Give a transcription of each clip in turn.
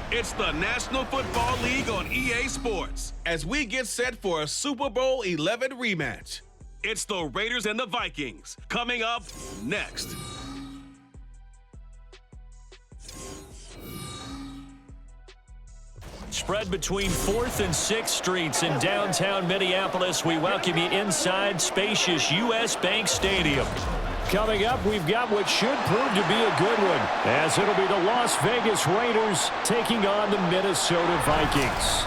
It's the National Football League on EA Sports as we get set for a Super Bowl 11 rematch. It's the Raiders and the Vikings coming up next. Spread between 4th and 6th Streets in downtown Minneapolis. We welcome you inside spacious U.S. Bank Stadium. Coming up, we've got what should prove to be a good one, as it'll be the Las Vegas Raiders taking on the Minnesota Vikings.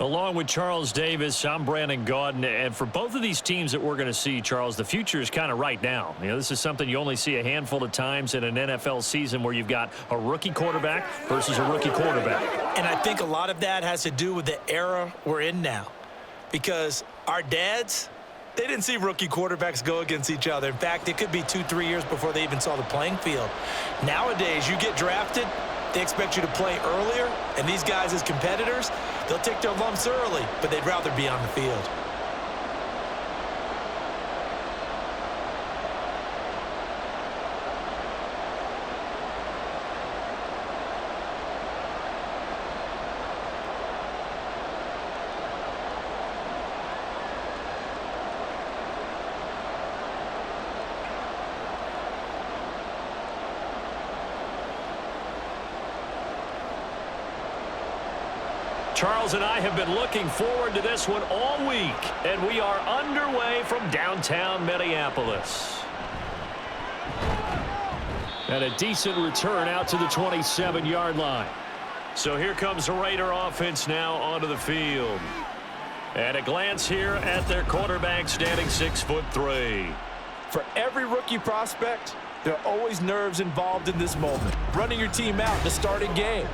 Along with Charles Davis, I'm Brandon Gaudin, and for both of these teams that we're going to see, Charles, the future is kind of right now. You know, this is something you only see a handful of times in an NFL season where you've got a rookie quarterback versus a rookie quarterback. And I think a lot of that has to do with the era we're in now, because our dads, they didn't see rookie quarterbacks go against each other. In fact, it could be 2-3 years before they even saw the playing field. Nowadays, you get drafted, they expect you to play earlier, and these guys as competitors, they'll take their lumps early, but they'd rather be on the field. Charles and I have been looking forward to this one all week, and we are underway from downtown Minneapolis. And a decent return out to the 27-yard line. So here comes the Raider offense now onto the field. And a glance here at their quarterback standing 6'3". For every rookie prospect, there are always nerves involved in this moment. Running your team out to start a game.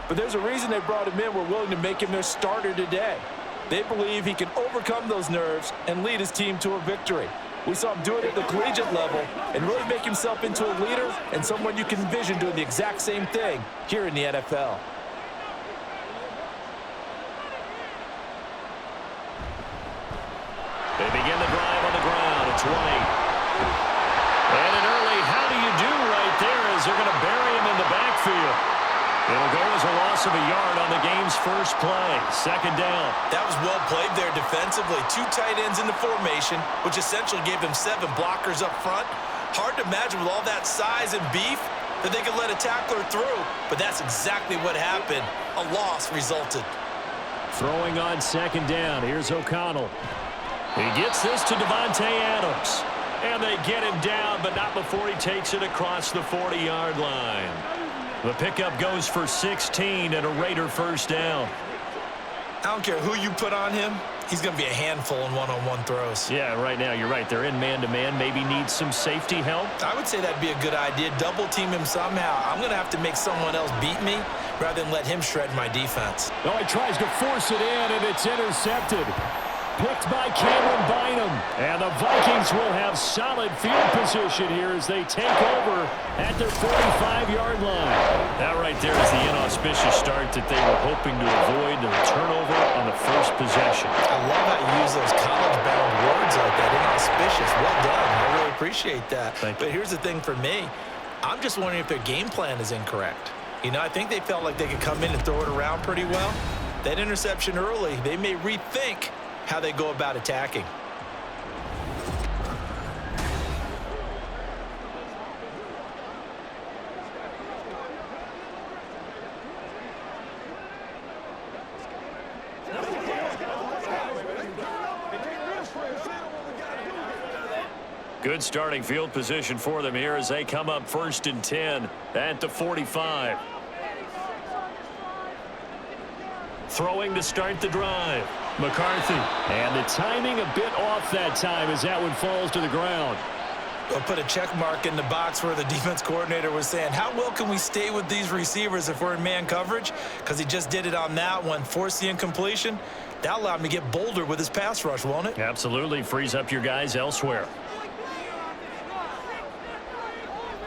But there's a reason they brought him in. We're willing to make him their starter today. They believe he can overcome those nerves and lead his team to a victory. We saw him do it at the collegiate level and really make himself into a leader and someone you can envision doing the exact same thing here in the NFL. They begin the drive on the ground. It's White. And an early how do you do right there as they're going to bury him in the backfield. It'll go as a loss of a yard on the game's first play. Second down. That was well played there defensively. 2 tight ends in the formation, which essentially gave them 7 blockers up front. Hard to imagine with all that size and beef that they could let a tackler through, but that's exactly what happened. A loss resulted. Throwing on second down. Here's O'Connell. He gets this to Devontae Adams. And they get him down, but not before he takes it across the 40-yard line. The pickup goes for 16 and a Raider first down. I don't care who you put on him. He's going to be a handful in one-on-one throws. Yeah, right now you're right. They're in man-to-man. Maybe need some safety help. I would say that'd be a good idea. Double team him somehow. I'm going to have to make someone else beat me rather than let him shred my defense. Oh, he tries to force it in, and it's intercepted. Picked by Cameron Bynum. And the Vikings will have solid field position here as they take over at their 45-yard line. That right there is the inauspicious start that they were hoping to avoid, the turnover on the first possession. I love how you use those college-bound words like that, inauspicious. Well done. I really appreciate that. But here's the thing for me. I'm just wondering if their game plan is incorrect. You know, I think they felt like they could come in and throw it around pretty well. That interception early, they may rethink how they go about attacking. Good starting field position for them here as they come up 1st and 10 at the 45. Throwing to start the drive. McCarthy. And the timing a bit off that time as that one falls to the ground. They'll put a check mark in the box where the defense coordinator was saying, how well can we stay with these receivers if we're in man coverage? Because he just did it on that one, forced the incompletion. That allowed him to get bolder with his pass rush, won't it? Absolutely. Frees up your guys elsewhere.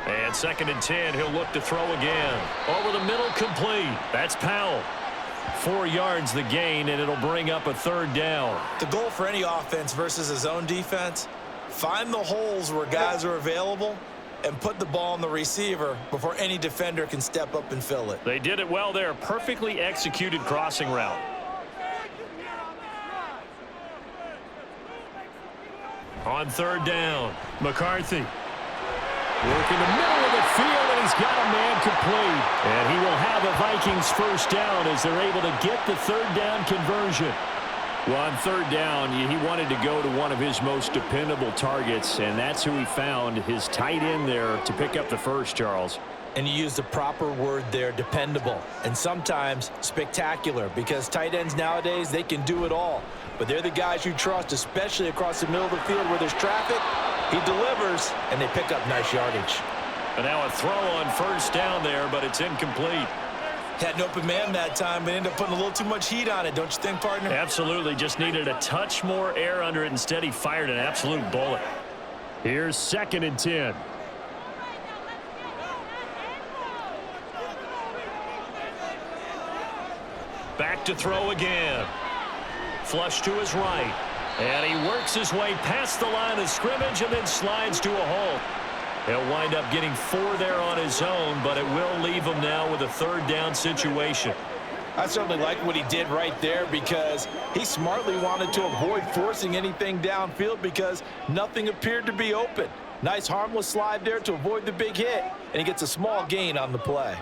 And 2nd and 10, he'll look to throw again. Over the middle, complete. That's Powell. 4 yards the gain, and it'll bring up a 3rd down. The goal for any offense versus his own defense, find the holes where guys are available and put the ball on the receiver before any defender can step up and fill it. They did it well there. Perfectly executed crossing route. On third down, McCarthy. Working the middle of the field, and he's got a man complete. And he will have a Vikings first down as they're able to get the third down conversion. Well, on third down, he wanted to go to one of his most dependable targets, and that's who he found, his tight end there, to pick up the first, Charles. And you use the proper word there, dependable, and sometimes spectacular, because tight ends nowadays, they can do it all. But they're the guys you trust, especially across the middle of the field where there's traffic. He delivers, and they pick up nice yardage. And now a throw on first down there, but it's incomplete. Had an open man that time, but ended up putting a little too much heat on it, don't you think, partner? Absolutely. Just needed a touch more air under it. Instead, he fired an absolute bullet. Here's 2nd and 10. Back to throw again. Flush to his right. And he works his way past the line of scrimmage and then slides to a hole. He'll wind up getting 4 there on his own, but it will leave him now with a third down situation. I certainly like what he did right there because he smartly wanted to avoid forcing anything downfield because nothing appeared to be open. Nice harmless slide there to avoid the big hit, and he gets a small gain on the play.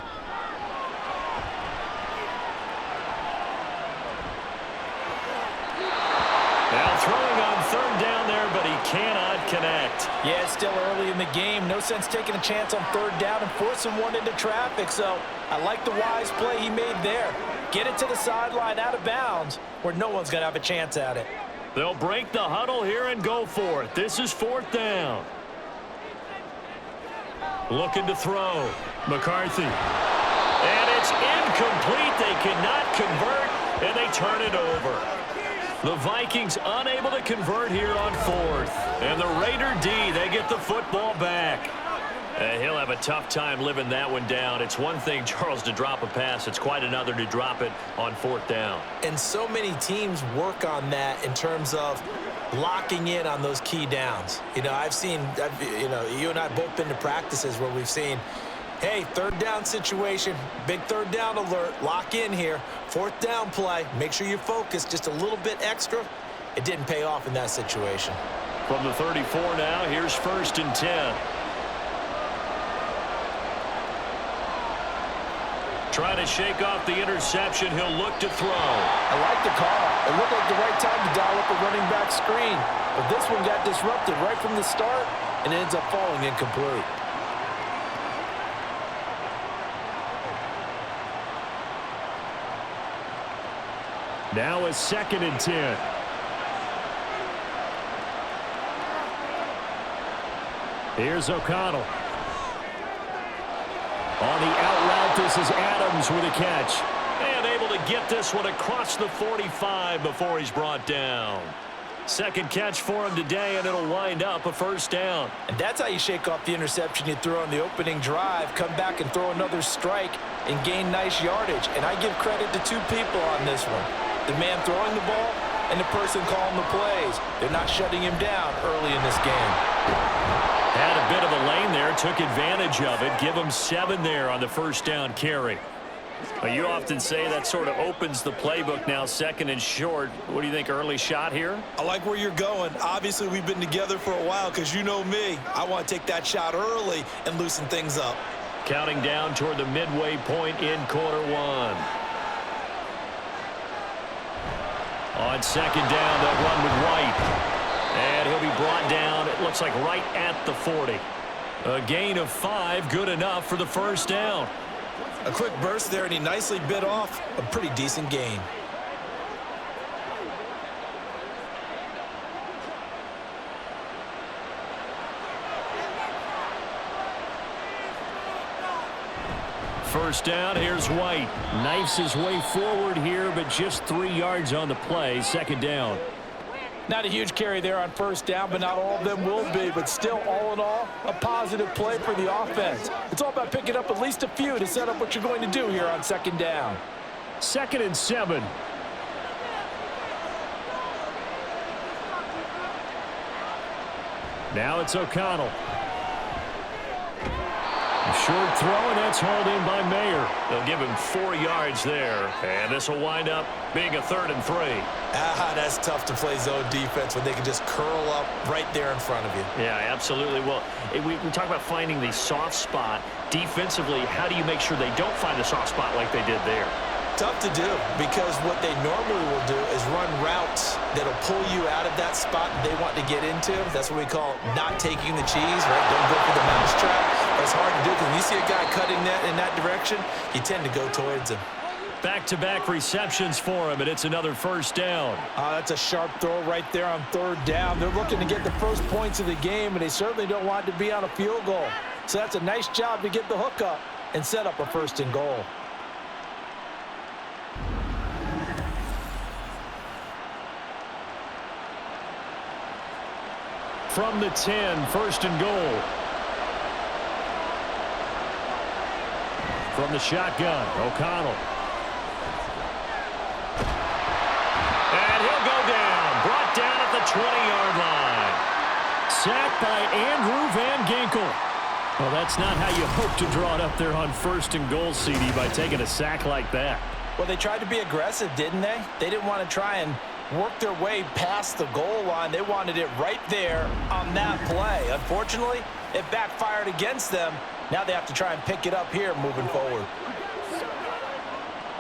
Now throwing on third down there, but he cannot connect. Yeah, it's still early in the game. No sense taking a chance on third down and forcing one into traffic. So I like the wise play he made there. Get it to the sideline out of bounds where no one's going to have a chance at it. They'll break the huddle here and go for it. This is 4th down. Looking to throw. McCarthy. And it's incomplete. They cannot convert, and they turn it over. The Vikings unable to convert here on 4th. And the Raider D, they get the football back. He'll have a tough time living that one down. It's one thing, Charles, to drop a pass. It's quite another to drop it on 4th down. And so many teams work on that in terms of locking in on those key downs. You know, you and I have both been to practices where we've seen, hey, third down situation, big third down alert, lock in here. 4th down play, make sure you focus just a little bit extra. It didn't pay off in that situation. From the 34 now, here's 1st and 10. Trying to shake off the interception. He'll look to throw. I like the call. It looked like the right time to dial up a running back screen. But this one got disrupted right from the start and ends up falling incomplete. Now a 2nd and 10. Here's O'Connell. On the out route, this is Adams with a catch. And able to get this one across the 45 before he's brought down. 2nd catch for him today, and it'll wind up a 1st down. And that's how you shake off the interception you threw on the opening drive, come back and throw another strike and gain nice yardage. And I give credit to 2 people on this one. The man throwing the ball and the person calling the plays. They're not shutting him down early in this game. Had a bit of a lane there, took advantage of it. Give him 7 there on the 1st down carry. Well, you often say that sort of opens the playbook now, 2nd and short. What do you think, early shot here? I like where you're going. Obviously, we've been together for a while because you know me. I want to take that shot early and loosen things up. Counting down toward the midway point in quarter 1. On 2nd down, they'll run with White. And he'll be brought down, it looks like right at the 40. A gain of 5, good enough for the 1st down. A quick burst there, and he nicely bit off a pretty decent gain. First down, here's White. Knifes his way forward here, but just 3 yards on the play. 2nd down. Not a huge carry there on 1st down, but not all of them will be. But still, all in all, a positive play for the offense. It's all about picking up at least a few to set up what you're going to do here on 2nd down. 2nd and 7. Now it's O'Connell. Short throw, and that's hauled in by Mayer. They'll give him 4 yards there, and this will wind up being a 3rd and 3. That's tough to play zone defense when they can just curl up right there in front of you. Yeah, absolutely. Well, we talk about finding the soft spot. Defensively, how do you make sure they don't find the soft spot like they did there? Tough to do, because what they normally will do is run routes that'll pull you out of that spot they want to get into. That's what we call not taking the cheese, right? Don't go for the mousetrap. That's hard to do, because when you see a guy cutting that in that direction, you tend to go towards him. Back-to-back receptions for him, and it's another 1st down. That's a sharp throw right there on 3rd down. They're looking to get the first points of the game, and they certainly don't want it to be on a field goal. So that's a nice job to get the hook up and set up a 1st and goal. From the 10, 1st and goal. From the shotgun, O'Connell. And he'll go down. Brought down at the 20-yard line. Sacked by Andrew Van Ginkel. Well, that's not how you hope to draw it up there on 1st and goal, CD, by taking a sack like that. Well, they tried to be aggressive, didn't they? They didn't want to try and work their way past the goal line. They wanted it right there on that play. Unfortunately, it backfired against them. Now they have to try and pick it up here moving forward.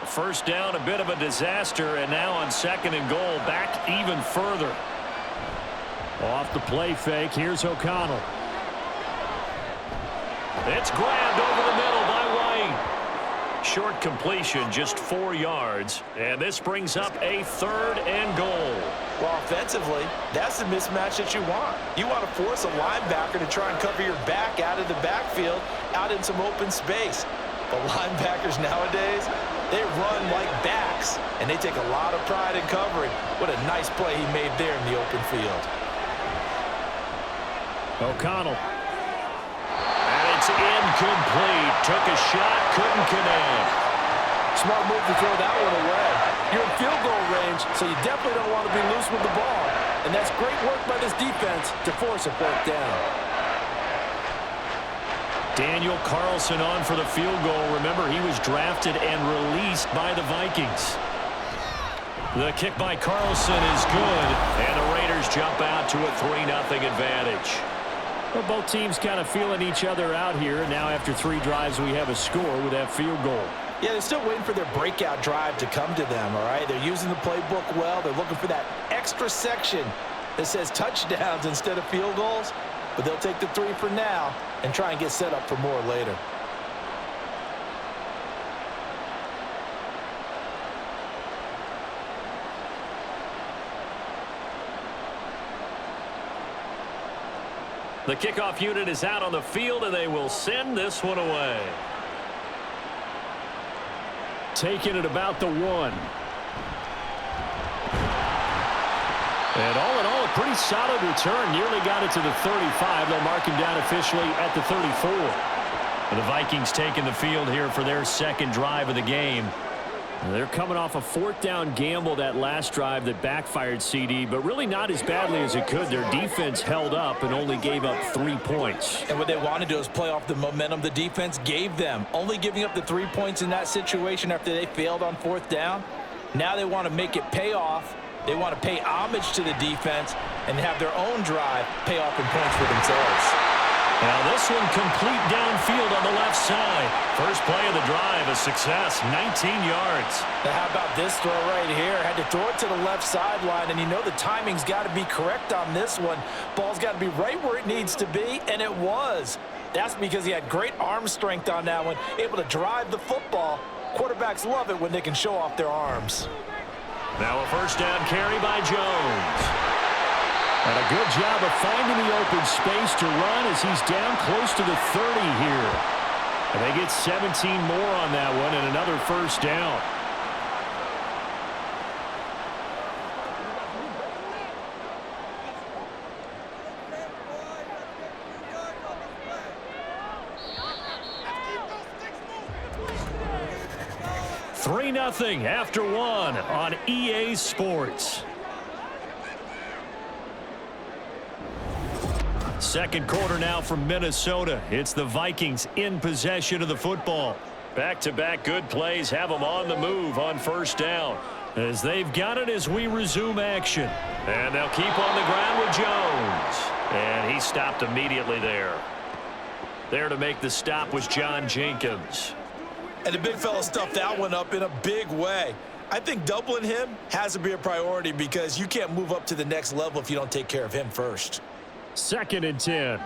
1st down, a bit of a disaster, and now on 2nd and goal, back even further. Off the play fake, here's O'Connell. It's grabbed over the middle by White. Short completion, just 4 yards, and this brings up a 3rd and goal. Well, offensively, that's the mismatch that you want. You want to force a linebacker to try and cover your back out of the backfield, out in some open space. But linebackers nowadays, they run like backs, and they take a lot of pride in covering. What a nice play he made there in the open field. O'Connell. And it's incomplete. Took a shot, couldn't connect. Smart move to throw that one away. You're in field goal range, so you definitely don't want to be loose with the ball. And that's great work by this defense to force a 4th down. Daniel Carlson on for the field goal. Remember, he was drafted and released by the Vikings. The kick by Carlson is good, and the Raiders jump out to a 3-0 advantage. Well, both teams kind of feeling each other out here. Now after 3 drives, we have a score with that field goal. Yeah, they're still waiting for their breakout drive to come to them, all right? They're using the playbook well. They're looking for that extra section that says touchdowns instead of field goals. But they'll take the 3 for now and try and get set up for more later. The kickoff unit is out on the field, and they will send this one away. Taking it about the 1. And all in all, a pretty solid return. Nearly got it to the 35. They'll mark him down officially at the 34. And the Vikings taking the field here for their 2nd drive of the game. They're coming off a 4th down gamble that last drive that backfired, CD, but really not as badly as it could. Their defense held up and only gave up 3 points. And what they want to do is play off the momentum the defense gave them. Only giving up the 3 points in that situation after they failed on 4th down. Now they want to make it pay off. They want to pay homage to the defense and have their own drive pay off in points for themselves. Now this one complete downfield on the left side. First play of the drive, a success, 19 yards. Now how about this throw right here? Had to throw it to the left sideline, and you know the timing's got to be correct on this one. Ball's got to be right where it needs to be, and it was. That's because he had great arm strength on that one, able to drive the football. Quarterbacks love it when they can show off their arms. Now a 1st down carry by Jones. And a good job of finding the open space to run as he's down close to the 30 here. And they get 17 more on that one and another 1st down. $3-0 after 1 on EA Sports. Second quarter now from Minnesota. It's the Vikings in possession of the football. Back-to-back good plays have them on the move on first down. As they've got it as we resume action. And they'll keep on the ground with Jones. And he stopped immediately there. There to make the stop was John Jenkins. And the big fella stuffed that one up in a big way. I think doubling him has to be a priority because you can't move up to the next level if you don't take care of him first. 2nd and 10.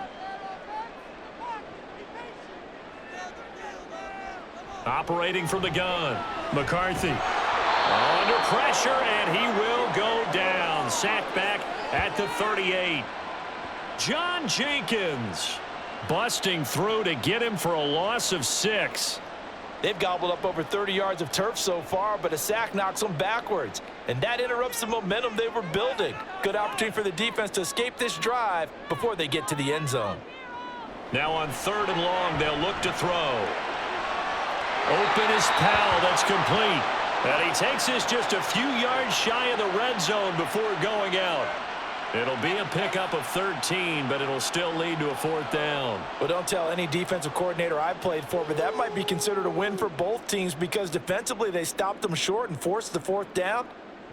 Operating from the gun. McCarthy. Under pressure, and he will go down. Sacked back at the 38. John Jenkins busting through to get him for a loss of 6. They've gobbled up over 30 yards of turf so far, but a sack knocks them backwards. And that interrupts the momentum they were building. Good opportunity for the defense to escape this drive before they get to the end zone. Now on 3rd and long, they'll look to throw. Open is Powell. That's complete. And he takes this just a few yards shy of the red zone before going out. It'll be a pickup of 13, but it'll still lead to a 4th down. Well, don't tell any defensive coordinator I've played for, but that might be considered a win for both teams because defensively they stopped them short and forced the 4th down.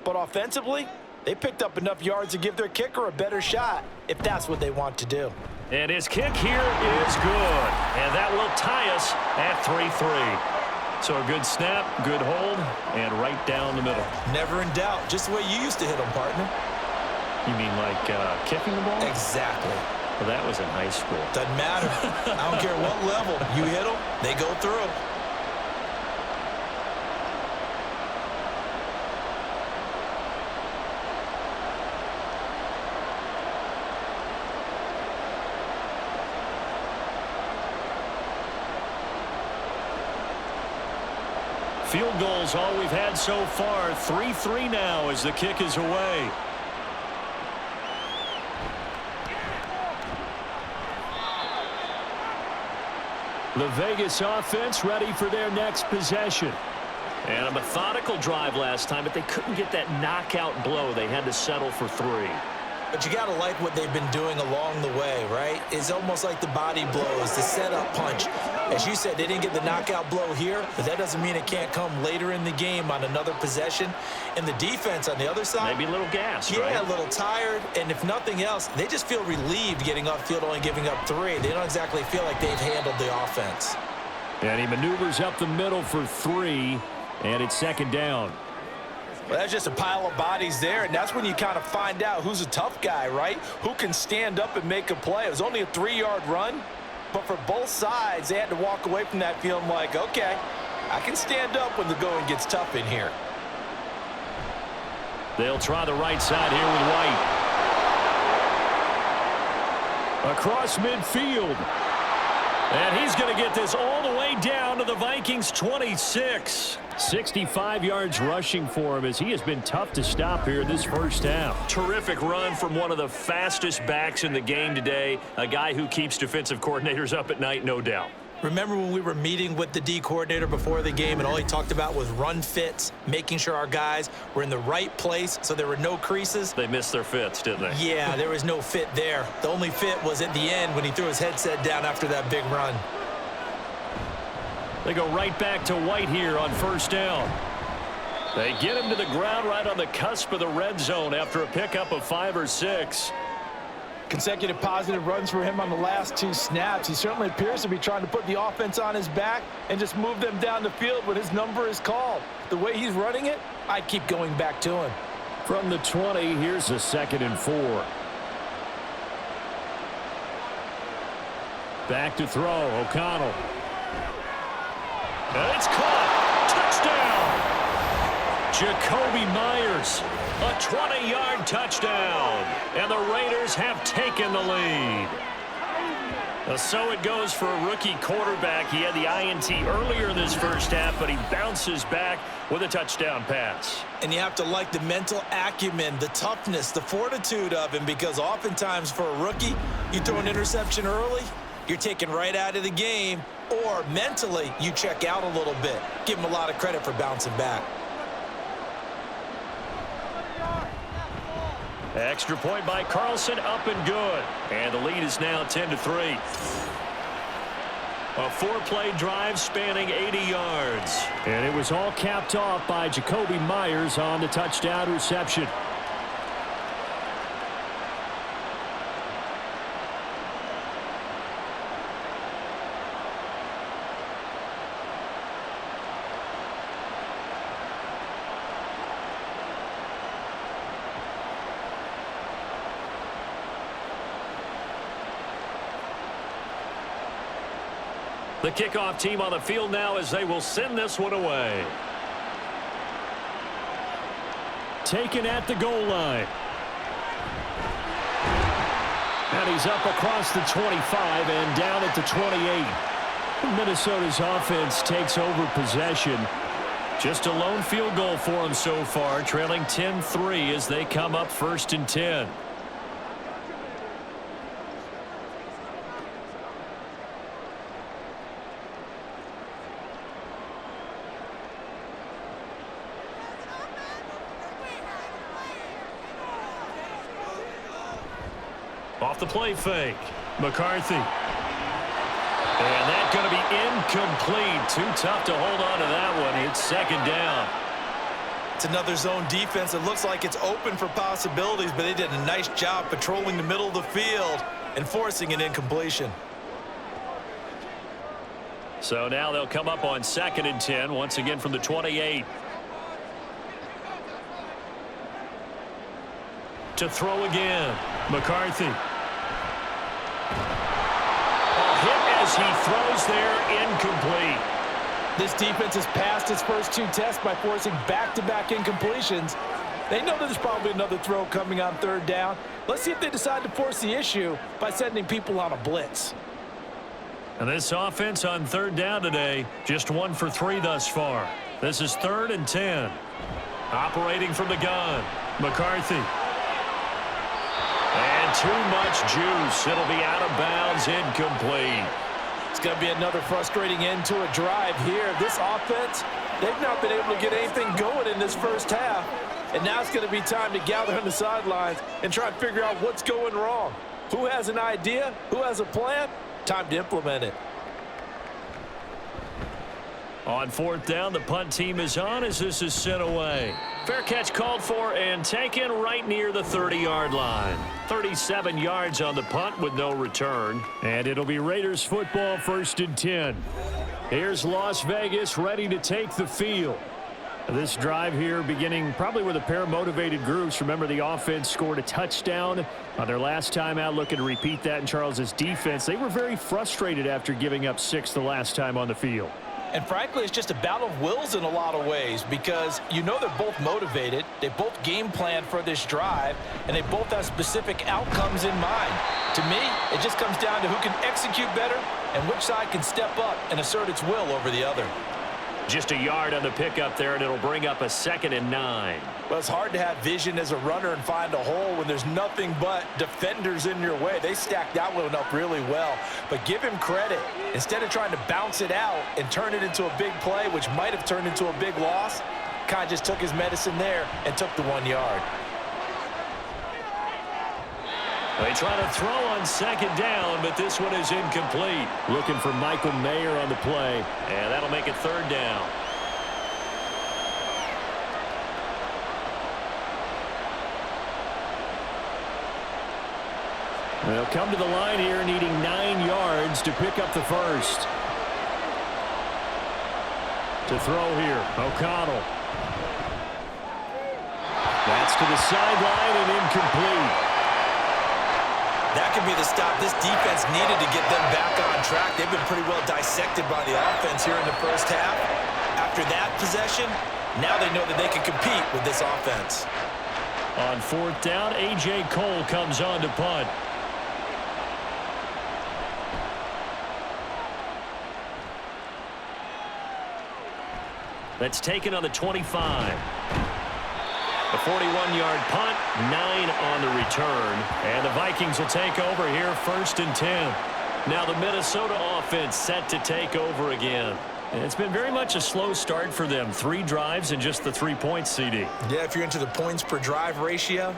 But offensively, they picked up enough yards to give their kicker a better shot if that's what they want to do. And his kick here is good. And that will tie us at 3-3. So a good snap, good hold, and right down the middle. Never in doubt. Just the way you used to hit them, partner. You mean like kicking the ball? Exactly. Well, that was in high school. Doesn't matter. I don't care what level. You hit them, they go through. Field goals all we've had so far. 3-3 now as the kick is away. The Vegas offense ready for their next possession. And a methodical drive last time, but they couldn't get that knockout blow. They had to settle for 3. But you got to like what they've been doing along the way, right? It's almost like the body blows, the setup punch. As you said, they didn't get the knockout blow here, but that doesn't mean it can't come later in the game on another possession. And the defense on the other side. Maybe a little gassed, right? Yeah, a little tired. And if nothing else, they just feel relieved getting upfield, only giving up 3. They don't exactly feel like they've handled the offense. And he maneuvers up the middle for 3, and it's 2nd down. Well, that's just a pile of bodies there, and that's when you kind of find out who's a tough guy, right? Who can stand up and make a play. It was only a 3-yard run, but for both sides, they had to walk away from that feeling like, okay, I can stand up when the going gets tough in here. They'll try the right side here with White. Across midfield. And he's going to get this all the way down to the Vikings 26. 65 yards rushing for him as he has been tough to stop here this first half. Terrific run from one of the fastest backs in the game today. A guy who keeps defensive coordinators up at night, no doubt. Remember when we were meeting with the D coordinator before the game and all he talked about was run fits, making sure our guys were in the right place so there were no creases? They missed their fits, didn't they? Yeah, there was no fit there. The only fit was at the end when he threw his headset down after that big run. They go right back to White here on first down. They get him to the ground right on the cusp of the red zone after a pickup of 5 or 6. Consecutive positive runs for him on the last 2 snaps. He certainly appears to be trying to put the offense on his back and just move them down the field when his number is called. The way he's running it, I keep going back to him. From the 20, here's a 2nd and 4. Back to throw, O'Connell. And it's caught. Touchdown. Jacoby Myers. A 20-yard touchdown. And the Raiders have taken the lead. So it goes for a rookie quarterback. He had the INT earlier in this first half, but he bounces back with a touchdown pass. And you have to like the mental acumen, the toughness, the fortitude of him, because oftentimes for a rookie, you throw an interception early, you're taken right out of the game, or mentally you check out a little bit. Give him a lot of credit for bouncing back. Extra point by Carlson, up and good. And the lead is now 10-3. A 4-play drive spanning 80 yards. And it was all capped off by Jacoby Myers on the touchdown reception. The kickoff team on the field now as they will send this one away. Taken at the goal line. And he's up across the 25 and down at the 28. Minnesota's offense takes over possession. Just a lone field goal for them so far, trailing 10-3 as they come up 1st and 10. Off the play fake. McCarthy. And that's going to be incomplete. Too tough to hold on to that one. It's 2nd down. It's another zone defense. It looks like it's open for possibilities, but they did a nice job patrolling the middle of the field and forcing an incompletion. So now they'll come up on 2nd and 10, once again from the 28. To throw again. McCarthy. As he throws there, incomplete. This defense has passed its first 2 tests by forcing back-to-back incompletions. They know there's probably another throw coming on 3rd down. Let's see if they decide to force the issue by sending people on a blitz. And this offense on 3rd down today, just 1 for 3 thus far. This is 3rd and 10. Operating from the gun, McCarthy. And too much juice. It'll be out of bounds, incomplete. It's going to be another frustrating end to a drive here. This offense, they've not been able to get anything going in this first half. And now it's going to be time to gather on the sidelines and try and figure out what's going wrong. Who has an idea? Who has a plan? Time to implement it. On 4th down, the punt team is on as this is sent away. Fair catch called for and taken right near the 30-yard line. 37 yards on the punt with no return. And it'll be Raiders football 1st and 10. Here's Las Vegas ready to take the field. This drive here beginning probably with a pair of motivated groups. Remember, the offense scored a touchdown on their last time out, looking to repeat that in Charles's defense. They were very frustrated after giving up 6 the last time on the field. And frankly, it's just a battle of wills in a lot of ways because you know they're both motivated. They both game plan for this drive, and they both have specific outcomes in mind. To me, it just comes down to who can execute better and which side can step up and assert its will over the other. Just a yard on the pickup there, and it'll bring up a 2nd and 9. Well, it's hard to have vision as a runner and find a hole when there's nothing but defenders in your way. They stacked that one up really well. But give him credit. Instead of trying to bounce it out and turn it into a big play, which might have turned into a big loss, kind of just took his medicine there and took the 1 yard. They try to throw on 2nd down, but this one is incomplete. Looking for Michael Mayer on the play, and that'll make it 3rd down. They'll come to the line here needing 9 yards to pick up the first. To throw here, O'Connell. That's to the sideline and incomplete. That could be the stop this defense needed to get them back on track. They've been pretty well dissected by the offense here in the first half. After that possession, now they know that they can compete with this offense. On 4th down, A.J. Cole comes on to punt. That's taken on the 25. A 41-yard punt, 9 on the return. And the Vikings will take over here 1st and 10. Now the Minnesota offense set to take over again. And it's been very much a slow start for them. 3 drives and just the 3 points, CD. Yeah, if you're into the points per drive ratio,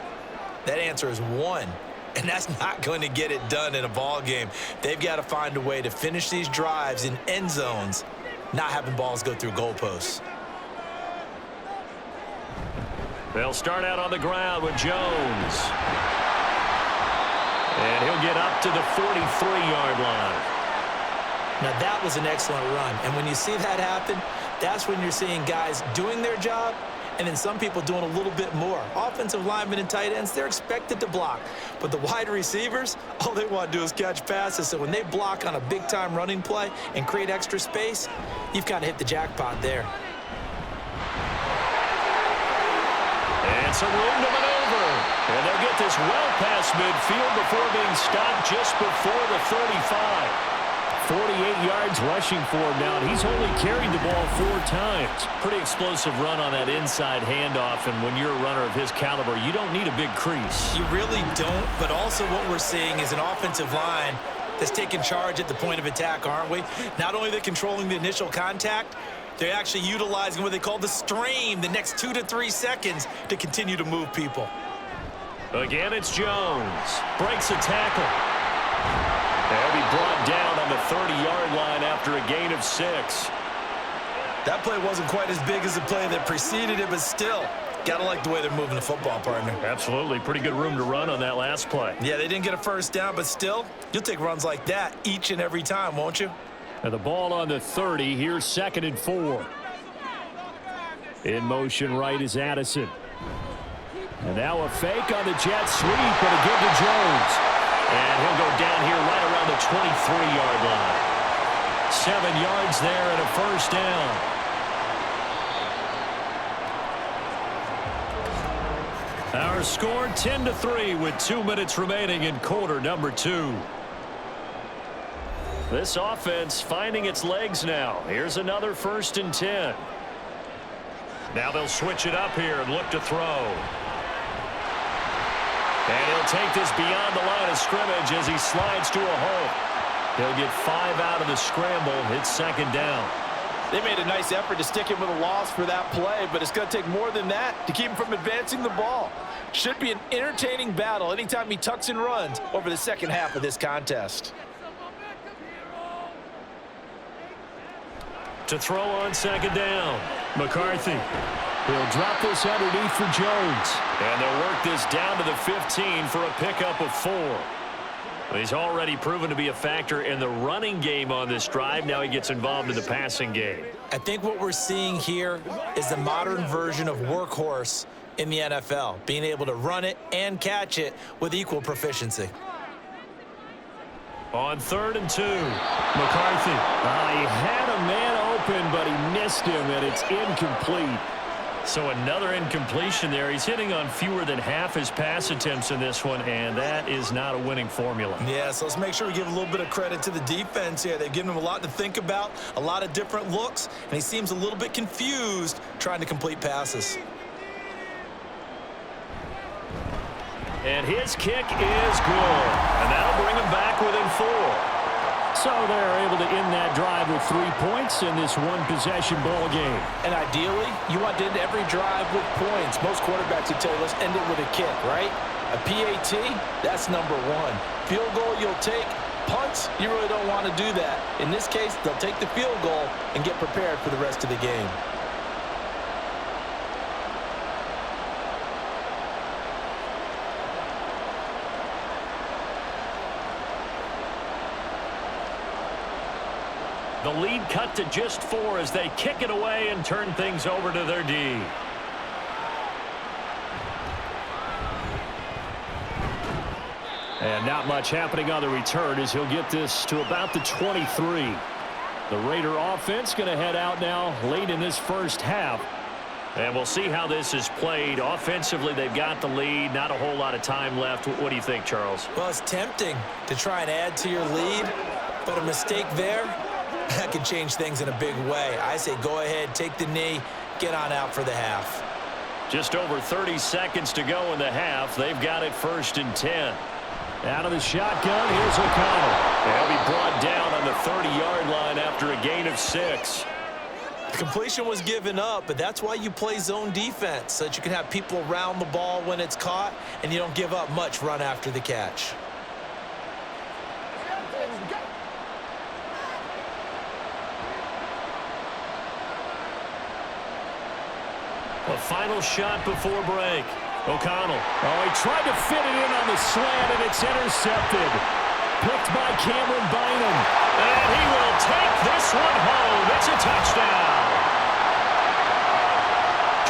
That answer is 1. And that's not going to get it done in a ball game. They've got to find a way to finish these drives in end zones, not having balls go through goalposts. They'll start out on the ground with Jones. And he'll get up to the 43-yard line. Now, that was an excellent run. And when you see that happen, that's when you're seeing guys doing their job and then some people doing a little bit more. Offensive linemen and tight ends, they're expected to block. But the wide receivers, all they want to do is catch passes. So when they block on a big-time running play and create extra space, you've kind of hit the jackpot there. And some room to maneuver. And they'll get this well past midfield before being stopped just before the 35. 48 yards rushing for him now, and he's only carried the ball 4 times. Pretty explosive run on that inside handoff, and when you're a runner of his caliber, you don't need a big crease. You really don't, but also what we're seeing is an offensive line that's taking charge at the point of attack, aren't we? Not only are they controlling the initial contact, they're actually utilizing what they call the strain, the next 2 to 3 seconds, to continue to move people. Again, it's Jones. Breaks a tackle. They'll be brought down on the 30-yard line after a gain of 6. That play wasn't quite as big as the play that preceded it, but still, gotta like the way they're moving the football, partner. Absolutely. Pretty good room to run on that last play. Yeah, they didn't get a first down, but still, you'll take runs like that each and every time, won't you? And the ball on the 30. Here's 2nd and 4. In motion right is Addison. And now a fake on the jet sweep, and a give to Jones. And he'll go down here right around the 23-yard line. 7 yards there and a first down. Our score 10-3 with 2 minutes remaining in quarter number 2. This offense finding its legs now. Here's another 1st and 10. Now they'll switch it up here and look to throw. And he'll take this beyond the line of scrimmage as he slides to a hole. He'll get 5 out of the scramble. It's 2nd down. They made a nice effort to stick him with a loss for that play, but it's going to take more than that to keep him from advancing the ball. Should be an entertaining battle anytime he tucks and runs over the second half of this contest. To throw on 2nd down. McCarthy. He'll drop this underneath for Jones. And they'll work this down to the 15 for a pickup of 4. He's already proven to be a factor in the running game on this drive. Now he gets involved in the passing game. I think what we're seeing here is the modern version of workhorse in the NFL, being able to run it and catch it with equal proficiency. On 3rd and 2, McCarthy. He had a man open, but he missed him, and it's incomplete. So another incompletion there. He's hitting on fewer than half his pass attempts in this one, and that is not a winning formula. Yeah, so let's make sure we give a little bit of credit to the defense here. They've given him a lot to think about, a lot of different looks, and he seems a little bit confused trying to complete passes. And his kick is good. And that'll bring him back within 4. So they're able to end that drive with 3 points in this one-possession ball game. And ideally, you want to end every drive with points. Most quarterbacks would tell you, let's end it with a kick, right? A PAT, that's number 1. Field goal you'll take. Punts, you really don't want to do that. In this case, they'll take the field goal and get prepared for the rest of the game. The lead cut to just 4 as they kick it away and turn things over to their D. And not much happening on the return as he'll get this to about the 23. The Raider offense going to head out now late in this first half. And we'll see how this is played. Offensively, they've got the lead. Not a whole lot of time left. What do you think, Charles? Well, it's tempting to try and add to your lead, but a mistake there, that could change things in a big way. I say go ahead, take the knee, get on out for the half. Just over 30 seconds to go in the half. They've got it 1st and 10. Out of the shotgun, here's O'Connell. They'll be brought down on the 30-yard line after a gain of 6. The completion was given up, but that's why you play zone defense, so that you can have people around the ball when it's caught, and you don't give up much run after the catch. The final shot before break. O'Connell. Oh, he tried to fit it in on the slant, and it's intercepted. Picked by Cameron Bynum. And he will take this one home. It's a touchdown.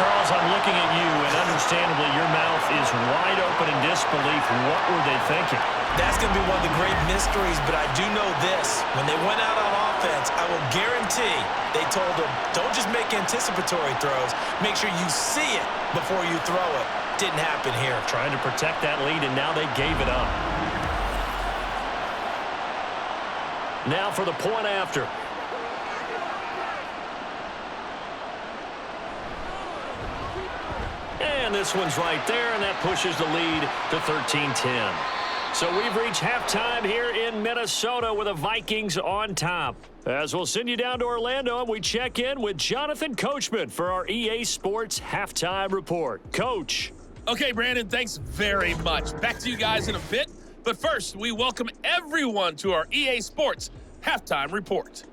Charles, I'm looking at you, and understandably, your mouth is wide open in disbelief. What were they thinking? That's going to be one of the great mysteries, but I do know this. When they went out on offense, I will guarantee they told them, don't just make anticipatory throws. Make sure you see it before you throw it. Didn't happen here. Trying to protect that lead, and now they gave it up. Now for the point after. And this one's right there, and that pushes the lead to 13-10. So we've reached halftime here in Minnesota with the Vikings on top. As we'll send you down to Orlando, and we check in with Jonathan Coachman for our EA Sports Halftime Report. Coach. Okay, Brandon, thanks very much. Back to you guys in a bit. But first, we welcome everyone to our EA Sports Halftime Report.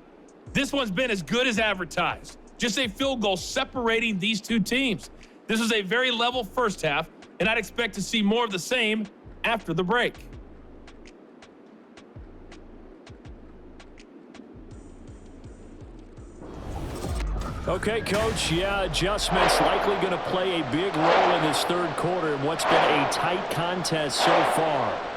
This one's been as good as advertised. Just a field goal separating these two teams. This was a very level first half, and I'd expect to see more of the same after the break. Okay, Coach, adjustments likely going to play a big role in this third quarter in what's been a tight contest so far.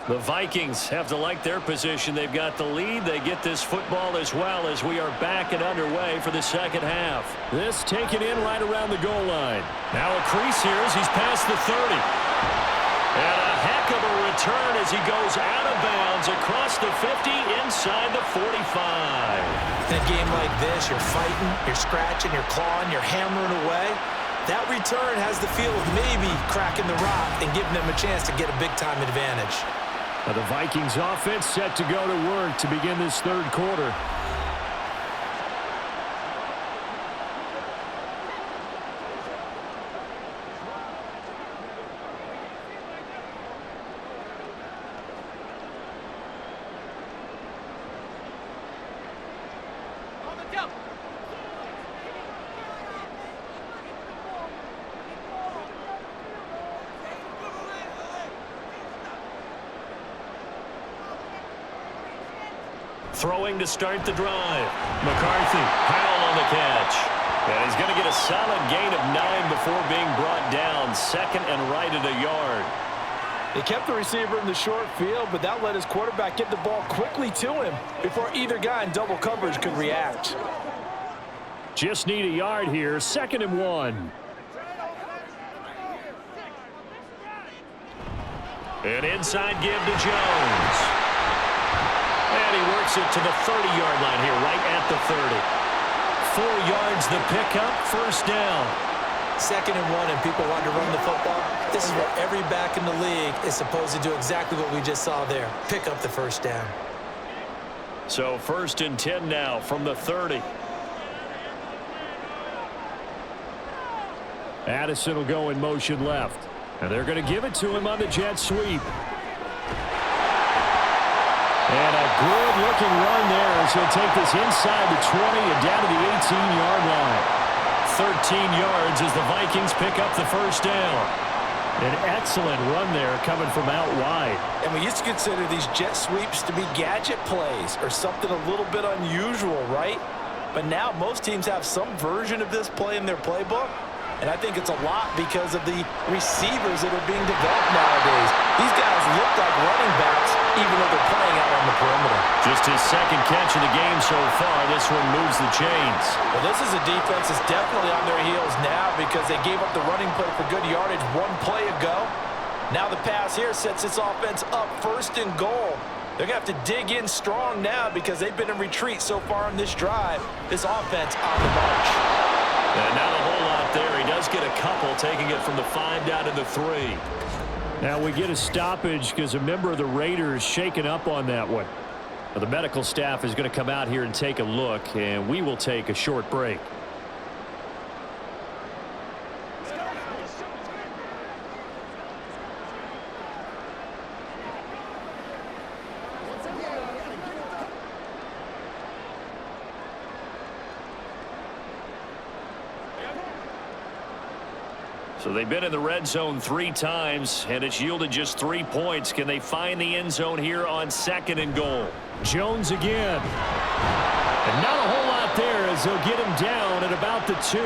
The Vikings have to like their position. They've got the lead. They get this football as well as we are back and underway for the second half. This taken in right around the goal line. Now a crease here as he's past the 30. And a heck of a return as he goes out of bounds across the 50 inside the 45. In a game like this, you're fighting, you're scratching, you're clawing, you're hammering away. That return has the feel of maybe cracking the rock and giving them a chance to get a big-time advantage. The Vikings offense set to go to work to begin this third quarter. Throwing to start the drive. McCarthy, Powell on the catch. And he's going to get a solid gain of 9 before being brought down. Second and right at a yard. They kept the receiver in the short field, but that let his quarterback get the ball quickly to him before either guy in double coverage could react. Just need a yard here. 2nd and 1. An inside give to Jones. And he works it to the 30-yard line here, right at the 30. 4 yards the pickup, first down. 2nd and 1, and people want to run the football. This is what every back in the league is supposed to do, exactly what we just saw there. Pick up the first down. So 1st and 10 now from the 30. Addison will go in motion left. And they're going to give it to him on the jet sweep. And a good-looking run there as he'll take this inside the 20 and down to the 18-yard line. 13 yards as the Vikings pick up the first down. An excellent run there coming from out wide. And we used to consider these jet sweeps to be gadget plays or something a little bit unusual, right? But now most teams have some version of this play in their playbook. And I think it's a lot because of the receivers that are being developed nowadays. These guys look like running backs even though they're playing out on the perimeter. Just his second catch of the game so far. This one moves the chains. Well, this is a defense that's definitely on their heels now because they gave up the running play for good yardage one play ago. Now the pass here sets this offense up 1st and goal. They're going to have to dig in strong now because they've been in retreat so far on this drive. This offense on the march. And not a whole lot there. He does get a couple, taking it from the 5 down to the 3. Now we get a stoppage because a member of the Raiders shaken up on that one. Well, the medical staff is going to come out here and take a look, and we will take a short break. So they've been in the red zone 3 times, and it's yielded just 3 points. Can they find the end zone here on 2nd and goal? Jones again. And not a whole lot there as they'll get him down at about the 2.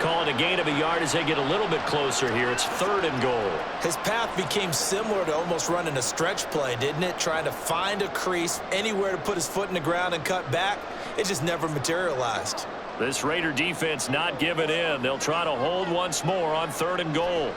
Call it a gain of a yard as they get a little bit closer here. It's 3rd and goal. His path became similar to almost running a stretch play, didn't it? Trying to find a crease, anywhere to put his foot in the ground and cut back. It just never materialized. This Raider defense not giving in. They'll try to hold once more on 3rd and goal.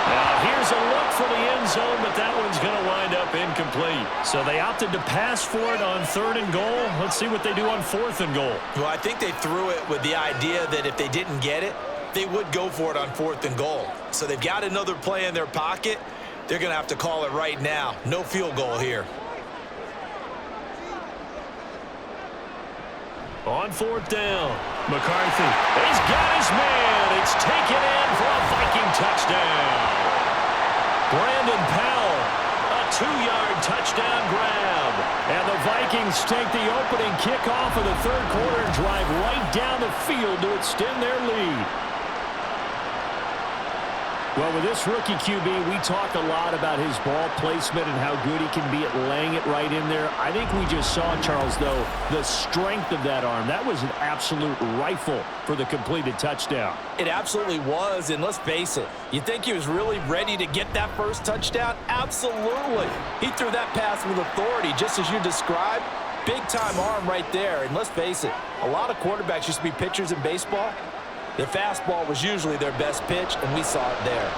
Now here's a look for the end zone, but that one's going to wind up incomplete. So they opted to pass for it on 3rd and goal. Let's see what they do on 4th and goal. Well, I think they threw it with the idea that if they didn't get it, they would go for it on 4th and goal. So they've got another play in their pocket. They're going to have to call it right now. No field goal here. On 4th down, McCarthy. He's got his man. It's taken in for a Viking touchdown. Brandon Powell, a 2-yard touchdown grab. And the Vikings take the opening kickoff of the 3rd quarter and drive right down the field to extend their lead. Well, with this rookie QB, we talk a lot about his ball placement and how good he can be at laying it right in there. I think we just saw, Charles, though, the strength of that arm. That was an absolute rifle for the completed touchdown. It absolutely was, and let's face it, you think he was really ready to get that first touchdown? Absolutely. He threw that pass with authority, just as you described. Big-time arm right there, and let's face it, a lot of quarterbacks used to be pitchers in baseball. The fastball was usually their best pitch, and we saw it there.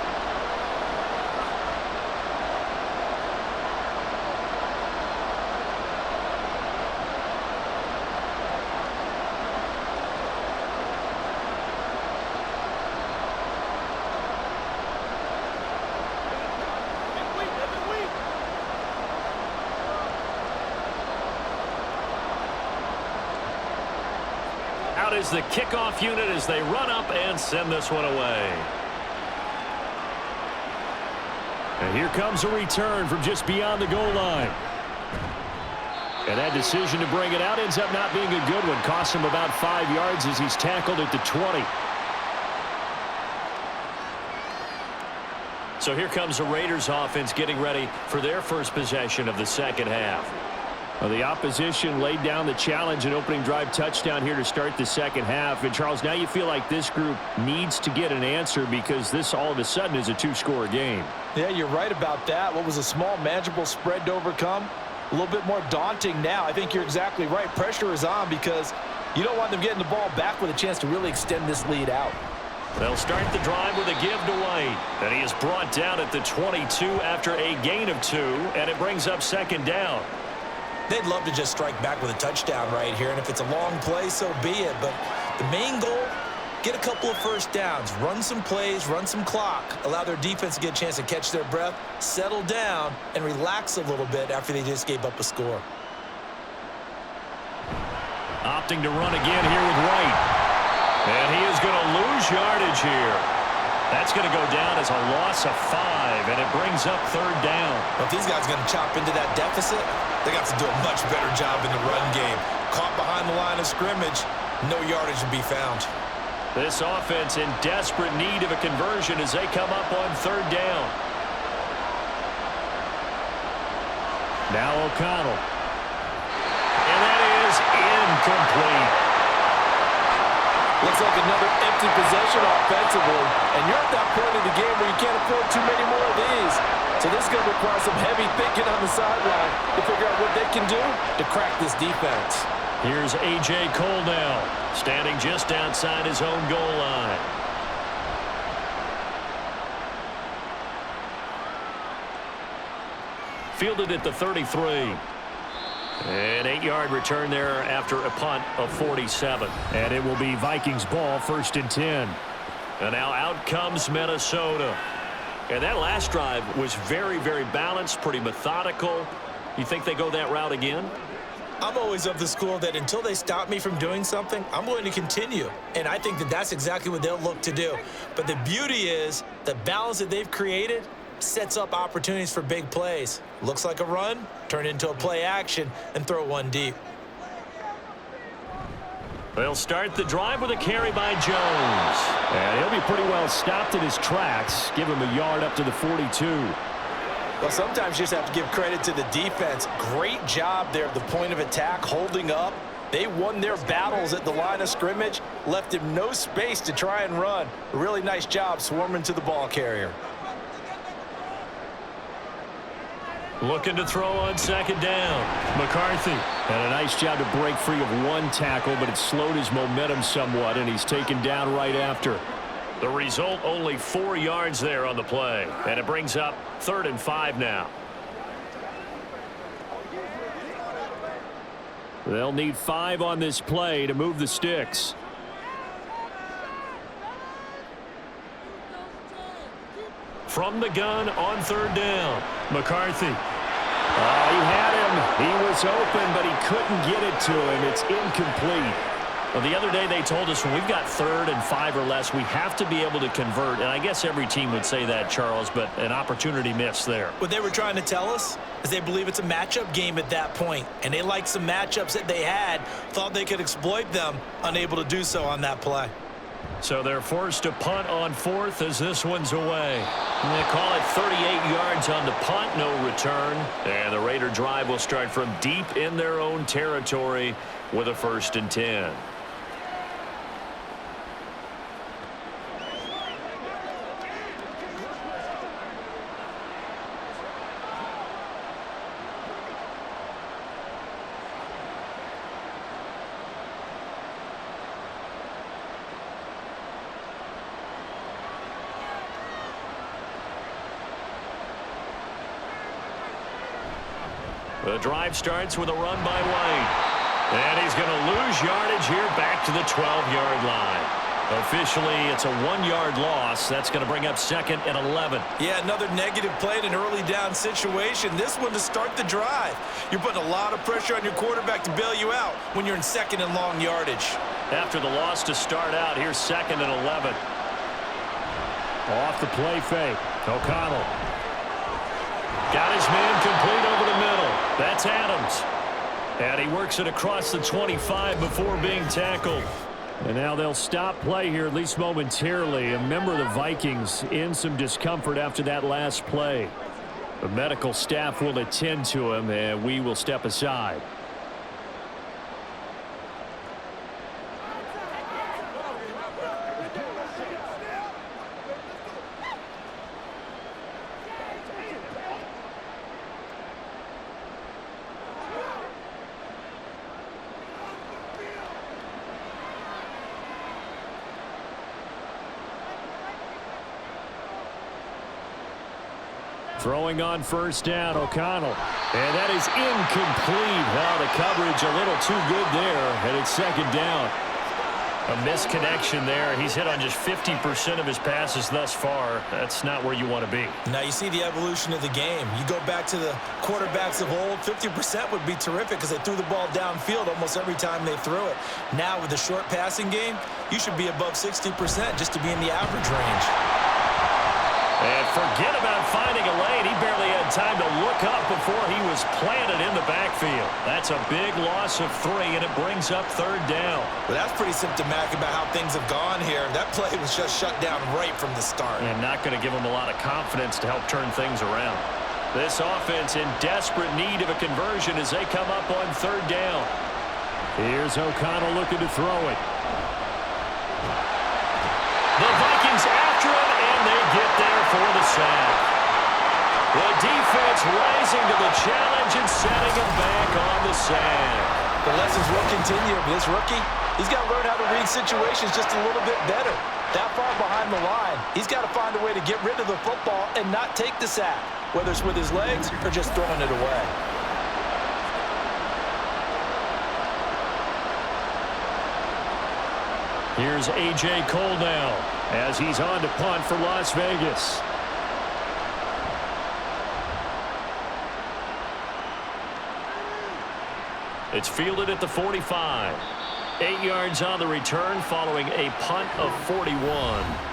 Out is the kickoff unit as they run up and send this one away. And here comes a return from just beyond the goal line. And that decision to bring it out ends up not being a good one. Costs him about 5 yards as he's tackled at the 20. So here comes the Raiders offense getting ready for their first possession of the 2nd half. Well, the opposition laid down the challenge and opening drive touchdown here to start the 2nd half. And, Charles, now you feel like this group needs to get an answer because this all of a sudden is a 2-score game. Yeah, you're right about that. What was a small, manageable spread to overcome? A little bit more daunting now. I think you're exactly right. Pressure is on because you don't want them getting the ball back with a chance to really extend this lead out. They'll start the drive with a give to White. And he is brought down at the 22 after a gain of 2, and it brings up 2nd down. They'd love to just strike back with a touchdown right here, and if it's a long play, so be it. But the main goal, get a couple of first downs, run some plays, run some clock, allow their defense to get a chance to catch their breath, settle down, and relax a little bit after they just gave up a score. Opting to run again here with White. And he is going to lose yardage here. That's going to go down as a loss of 5, and it brings up 3rd down. But if these guys are going to chop into that deficit, they got to do a much better job in the run game. Caught behind the line of scrimmage, no yardage to be found. This offense in desperate need of a conversion as they come up on third down. Now O'Connell. And that is incomplete. Looks like another empty possession offensively, and you're at that point in the game where you can't afford too many more of these. So this is going to require some heavy thinking on the sideline to figure out what they can do to crack this defense. Here's A.J. Cole now, standing just outside his own goal line. Fielded at the 33. An 8-yard return there after a punt of 47. And it will be Vikings ball, 1st and 10. And now out comes Minnesota. And that last drive was very, very balanced, pretty methodical. You think they go that route again? I'm always of the school that until they stop me from doing something, I'm going to continue. And I think that that's exactly what they'll look to do. But the beauty is the balance that they've created sets up opportunities for big plays. Looks like a run, turn into a play action, and throw one deep. They'll start the drive with a carry by Jones. And he'll be pretty well stopped in his tracks. Give him a yard up to the 42. Well, sometimes you just have to give credit to the defense. Great job there at the point of attack, holding up. They won their battles at the line of scrimmage, left him no space to try and run. A really nice job swarming to the ball carrier. Looking to throw on 2nd down. McCarthy had a nice job to break free of one tackle, but it slowed his momentum somewhat, and he's taken down right after. The result, only 4 yards there on the play, and it brings up 3rd and 5 now. They'll need 5 on this play to move the Stix. From the gun on 3rd down. McCarthy. He had him. He was open, but he couldn't get it to him. It's incomplete. Well, the other day they told us when we've got 3rd and 5 or less, we have to be able to convert. And I guess every team would say that, Charles, but an opportunity missed there. What they were trying to tell us is they believe it's a matchup game at that point. And they liked some matchups that they had, thought they could exploit them, unable to do so on that play. So they're forced to punt on 4th as this one's away. And they call it 38 yards on the punt, no return. And the Raider drive will start from deep in their own territory with a 1st and 10. The drive starts with a run by White. And he's going to lose yardage here back to the 12-yard line. Officially, it's a 1-yard loss. That's going to bring up 2nd and 11. Yeah, another negative play in an early down situation. This one to start the drive. You're putting a lot of pressure on your quarterback to bail you out when you're in 2nd and long yardage. After the loss to start out, here's 2nd and 11. Off the play fake. O'Connell. Got his man complete over the middle. That's Adams. And he works it across the 25 before being tackled. And now they'll stop play here, at least momentarily. A member of the Vikings in some discomfort after that last play. The medical staff will attend to him, and we will step aside. Throwing on 1st down, O'Connell. And that is incomplete. Well, the coverage a little too good there, and it's 2nd down. A misconnection there. He's hit on just 50% of his passes thus far. That's not where you want to be. Now you see the evolution of the game. You go back to the quarterbacks of old, 50% would be terrific because they threw the ball downfield almost every time they threw it. Now with the short passing game, you should be above 60% just to be in the average range. And forget about finding a lane. He barely had time to look up before he was planted in the backfield. That's a big loss of 3, and it brings up 3rd down. Well, that's pretty symptomatic about how things have gone here. That play was just shut down right from the start. And not going to give him a lot of confidence to help turn things around. This offense in desperate need of a conversion as they come up on 3rd down. Here's O'Connell looking to throw it. The Vikings after him, and they get there for the sack. The defense rising to the challenge and setting him back on the sack. The lessons will continue. This rookie, he's got to learn how to read situations just a little bit better. That far behind the line, he's got to find a way to get rid of the football and not take the sack, whether it's with his legs or just throwing it away. Here's A.J. Cole now as he's on to punt for Las Vegas. It's fielded at the 45. 8 yards on the return following a punt of 41.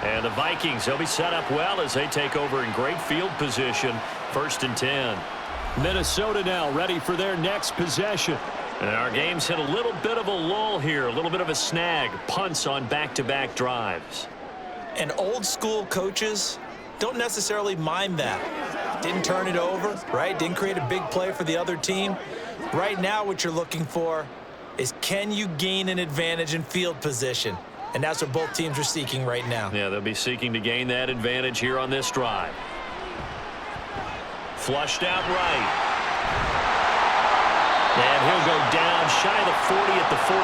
And the Vikings, they'll be set up well as they take over in great field position. 1st and 10. Minnesota now ready for their next possession. And our game's hit a little bit of a lull here, a little bit of a snag. Punts on back-to-back drives. And old school coaches don't necessarily mind that. Didn't turn it over, right? Didn't create a big play for the other team. Right now what you're looking for is, can you gain an advantage in field position? And that's what both teams are seeking right now. Yeah, they'll be seeking to gain that advantage here on this drive. Flushed out right. And he'll go down shy of the 40 at the 41.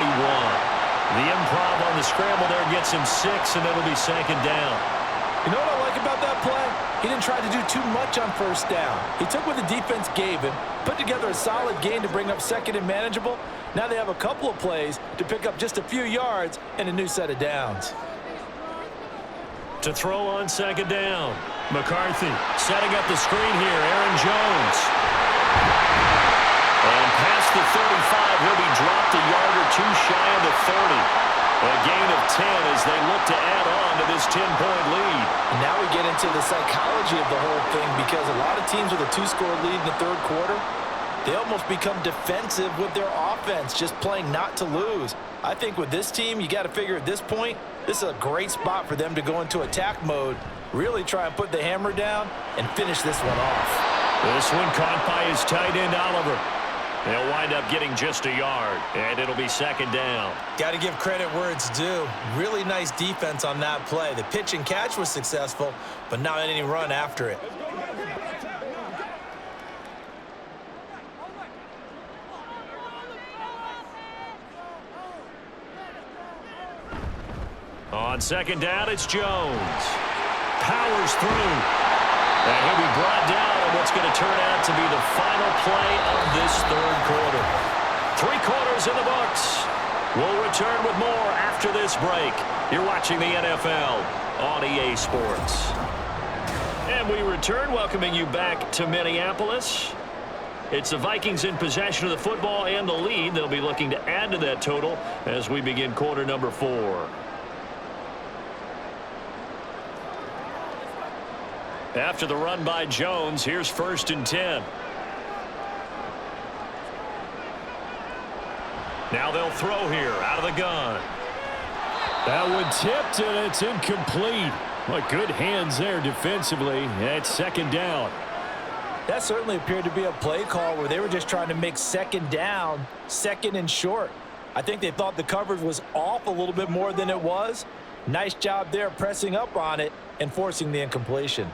The improv on the scramble there gets him 6, and it'll be 2nd down. You know what I like about that play? He didn't try to do too much on 1st down. He took what the defense gave him, put together a solid gain to bring up 2nd and manageable. Now they have a couple of plays to pick up just a few yards and a new set of downs. To throw on 2nd down. McCarthy setting up the screen here. Aaron Jones. And past the 35, he'll be dropped a yard or 2 shy of the 30. A gain of 10 as they look to add on to this 10-point lead. And now we get into the psychology of the whole thing, because a lot of teams with a 2-score lead in the 3rd quarter, they almost become defensive with their offense, just playing not to lose. I think with this team, you got to figure at this point, this is a great spot for them to go into attack mode, really try and put the hammer down and finish this one off. This one caught by his tight end, Oliver. They'll wind up getting just a yard, and it'll be 2nd down. Got to give credit where it's due. Really nice defense on that play. The pitch and catch was successful, but not any run after it. On 2nd down, it's Jones. Powers through. And he'll be brought down on what's going to turn out to be the final play of this 3rd quarter. 3 quarters in the books. We'll return with more after this break. You're watching the NFL on EA Sports. And we return, welcoming you back to Minneapolis. It's the Vikings in possession of the football and the lead. They'll be looking to add to that total as we begin quarter number 4. After the run by Jones, here's 1st and 10. Now they'll throw here out of the gun. That one tipped, and it's incomplete. Well, good hands there defensively. That's 2nd down. That certainly appeared to be a play call where they were just trying to make 2nd down, 2nd and short. I think they thought the coverage was off a little bit more than it was. Nice job there pressing up on it and forcing the incompletion.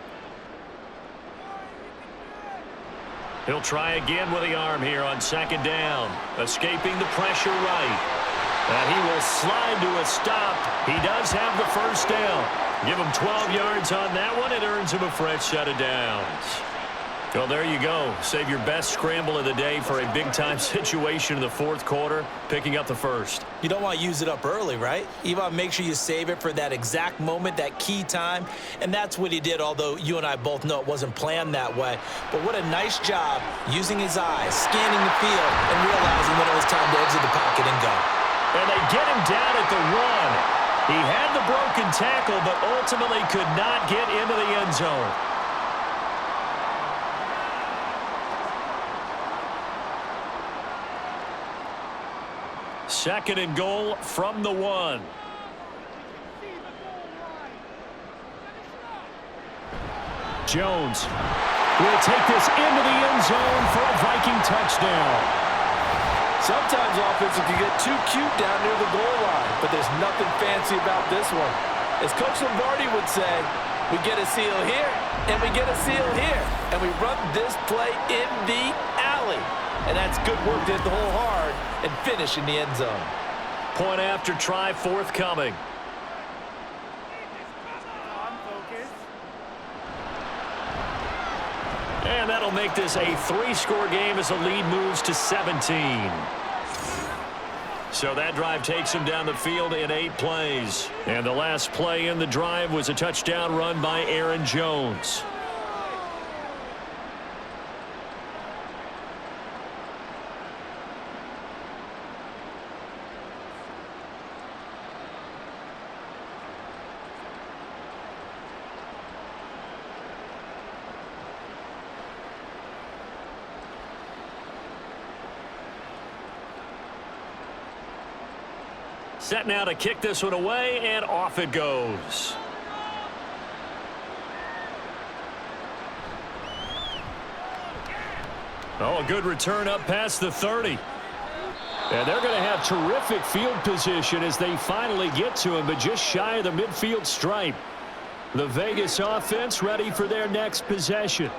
He'll try again with the arm here on 2nd down. Escaping the pressure right. And he will slide to a stop. He does have the 1st down. Give him 12 yards on that one. It earns him a fresh set of downs. Well, there you go. Save your best scramble of the day for a big-time situation in the 4th quarter, picking up the 1st. You don't want to use it up early, right? You want to make sure you save it for that exact moment, that key time, and that's what he did, although you and I both know it wasn't planned that way. But what a nice job using his eyes, scanning the field, and realizing when it was time to exit the pocket and go. And they get him down at the 1. He had the broken tackle, but ultimately could not get into the end zone. 2nd and goal from the 1. Jones will take this into the end zone for a Viking touchdown. Sometimes offenses can get too cute down near the goal line, but there's nothing fancy about this one. As Coach Lombardi would say, we get a seal here, and we get a seal here, and we run this play in the alley. And that's good work to hit the hole hard and finish in the end zone. Point after try forthcoming. And that'll make this a 3-score game as the lead moves to 17. So that drive takes him down the field in 8 plays. And the last play in the drive was a touchdown run by Aaron Jones. Set now to kick this one away, and off it goes. Oh, a good return up past the 30. And they're going to have terrific field position as they finally get to him, but just shy of the midfield stripe. The Vegas offense ready for their next possession.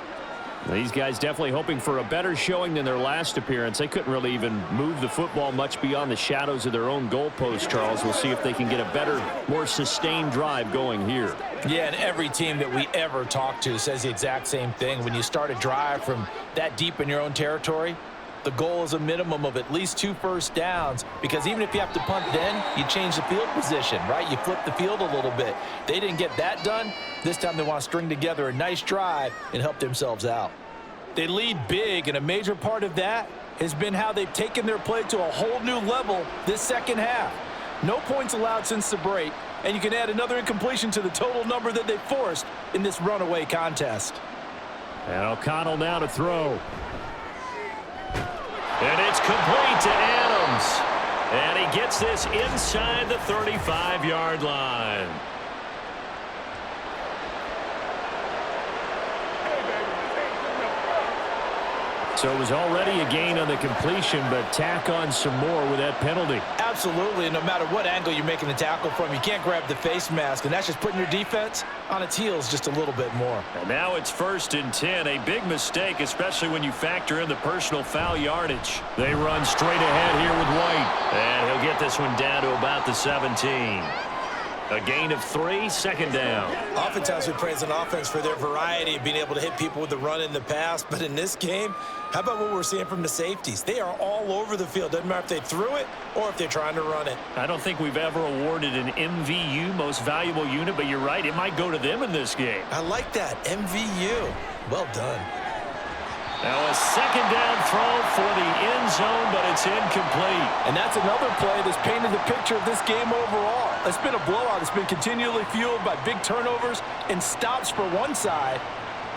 These guys definitely hoping for a better showing than their last appearance. They couldn't really even move the football much beyond the shadows of their own goalpost, Charles. We'll see if they can get a better, more sustained drive going here. Yeah, and every team that we ever talk to says the exact same thing. When you start a drive from that deep in your own territory, the goal is a minimum of at least 2 first downs, because even if you have to punt then, you change the field position, right? You flip the field a little bit. They didn't get that done. This time they want to string together a nice drive and help themselves out. They lead big, and a major part of that has been how they've taken their play to a whole new level this second half. No points allowed since the break, and you can add another incompletion to the total number that they forced in this runaway contest. And O'Connell now to throw. And it's complete to Adams. And he gets this inside the 35-yard line. So it was already a gain on the completion, but tack on some more with that penalty. Absolutely, and no matter what angle you're making the tackle from, you can't grab the face mask, and that's just putting your defense on its heels just a little bit more. And now it's 1st and 10, a big mistake, especially when you factor in the personal foul yardage. They run straight ahead here with White, and he'll get this one down to about the 17. A gain of 3, 2nd down. Oftentimes we praise an offense for their variety of being able to hit people with the run in the pass, but in this game, how about what we're seeing from the safeties? They are all over the field. Doesn't matter if they threw it or if they're trying to run it. I don't think we've ever awarded an MVU, most valuable unit, but you're right, it might go to them in this game. I like that, MVU. Well done. Now a 2nd down throw for the end zone, but it's incomplete. And that's another play that's painted the picture of this game overall. It's been a blowout. It's been continually fueled by big turnovers and stops for one side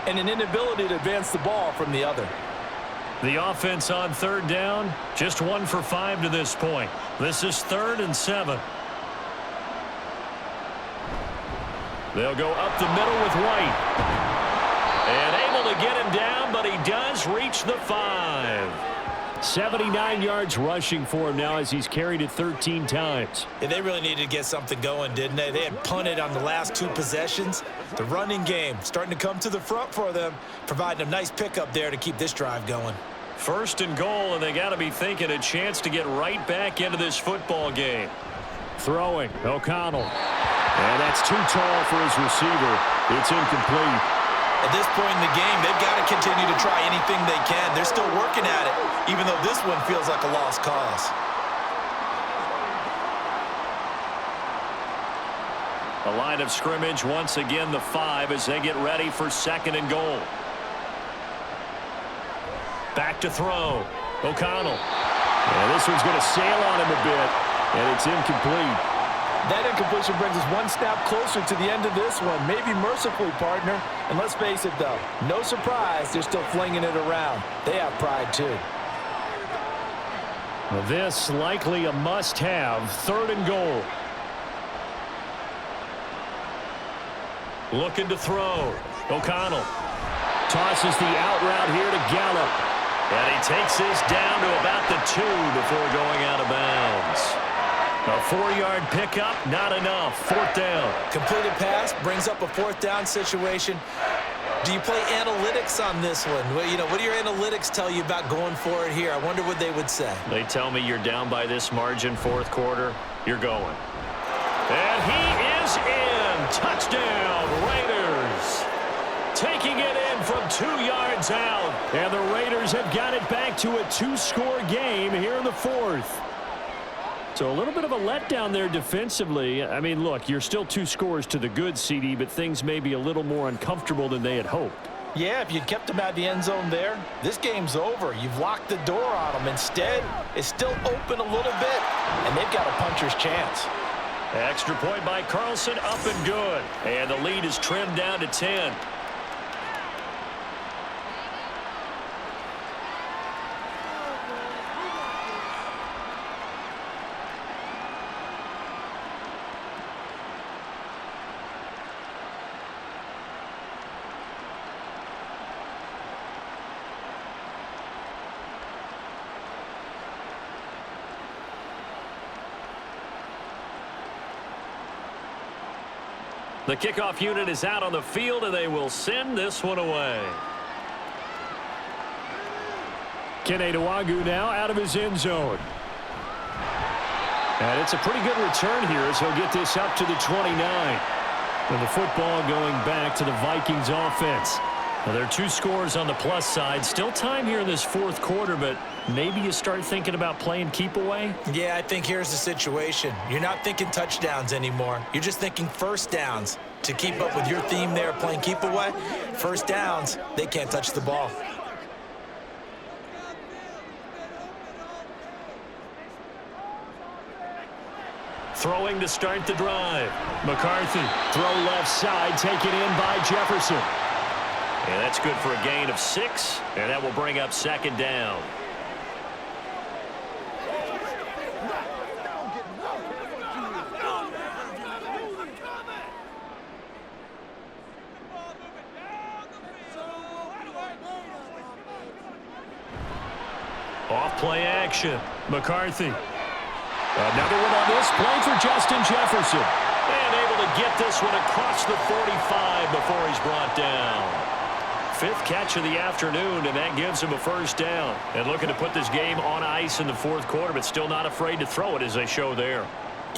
and an inability to advance the ball from the other. The offense on 3rd down, just 1 for 5 to this point. This is 3rd and 7. They'll go up the middle with White. And able to get him down, but he does reach the 5. 79 yards rushing for him now as he's carried it 13 times. Yeah, they really needed to get something going, didn't they? They had punted on the last 2 possessions. The running game starting to come to the front for them, providing a nice pickup there to keep this drive going. 1st and goal, and they got to be thinking a chance to get right back into this football game. Throwing, O'Connell. And that's too tall for his receiver. It's incomplete. At this point in the game, they've got to continue to try anything they can. They're still working at it, even though this one feels like a lost cause. The line of scrimmage, once again, the 5 as they get ready for 2nd and goal. Back to throw. O'Connell. And this one's going to sail on him a bit, and it's incomplete. That incompletion brings us one step closer to the end of this one. Maybe mercifully, partner. And let's face it, though, no surprise, they're still flinging it around. They have pride, too. This likely a must-have, 3rd and goal. Looking to throw. O'Connell. Tosses the out route here to Gallup. And he takes this down to about the 2 before going out of bounds. A 4-yard pickup, not enough. 4th down. Completed pass brings up a 4th down situation. Do you play analytics on this one? Well, what do your analytics tell you about going for it here? I wonder what they would say. They tell me you're down by this margin, 4th quarter. You're going. And he is in. Touchdown, Raiders. Taking it in from 2 yards out. And the Raiders have got it back to a 2-score game here in the 4th. So a little bit of a letdown there defensively. I mean, look, you're still 2 scores to the good, CD, but things may be a little more uncomfortable than they had hoped. Yeah, if you'd kept them out of the end zone there, this game's over. You've locked the door on them. Instead, it's still open a little bit, and they've got a puncher's chance. Extra point by Carlson, up and good. And the lead is trimmed down to 10. The kickoff unit is out on the field, and they will send this one away. Keneduagu now out of his end zone. And it's a pretty good return here as he'll get this up to the 29. And the football going back to the Vikings offense. Now, there are 2 scores on the plus side. Still time here in this 4th quarter, but maybe you start thinking about playing keep away? Yeah, I think here's the situation. You're not thinking touchdowns anymore. You're just thinking 1st downs. To keep up with your theme there, playing keep away, 1st downs, they can't touch the ball. Throwing to start the drive. McCarthy, throw left side, taken in by Jefferson. And that's good for a gain of 6, and that will bring up 2nd down. Off play action. McCarthy. Another one on this play for Justin Jefferson. And able to get this one across the 45 before he's brought down. 5th catch of the afternoon, and that gives him a 1st down. And looking to put this game on ice in the 4th quarter, but still not afraid to throw it as they show there.